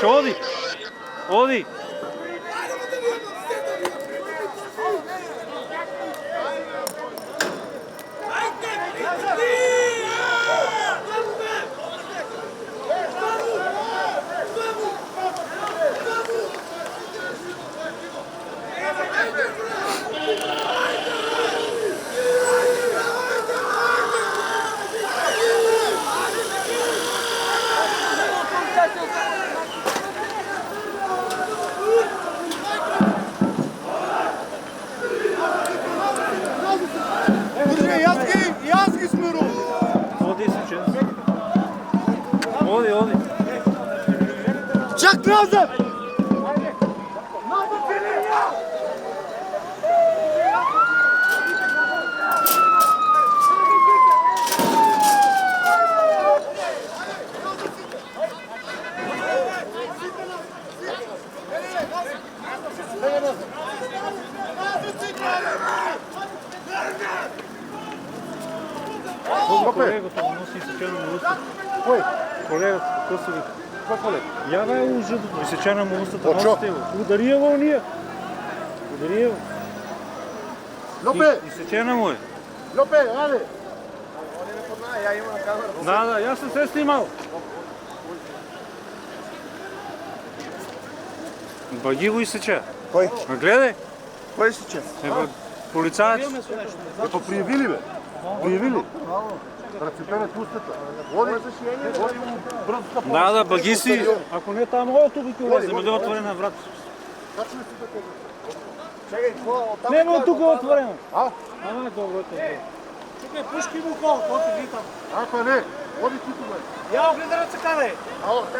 Викаш, оди! Оди! Аз ги смиру! Оди си, че. Оди, оди. Чак назад! Колегата му носи изсечена му уста. Кой? Колегата, какво се вика? Кой колега? Я бе ужасното, изсечена му устата, Очо. носите го. Удари я вълния. Удари я. Лопе! Изсечена му е. Лопе, аде! Да, аз съм се снимал. Баги го изсече. Кой? А гледай. Кой си че? Полицаец. Па приявили бе? Приявили? Разцепена пустата. Води му бързо стъпа. Да, баги си. Ако не там, тук ти влезе, ме да отворена врата. Как не си така? Чакай, какво? Не, но тук е отворено. А? Ама добро е. Чакай, пушки му кол, какво ти витам? Ако не, води ти тук бе. Я огледа ръцека, бе! Ало, те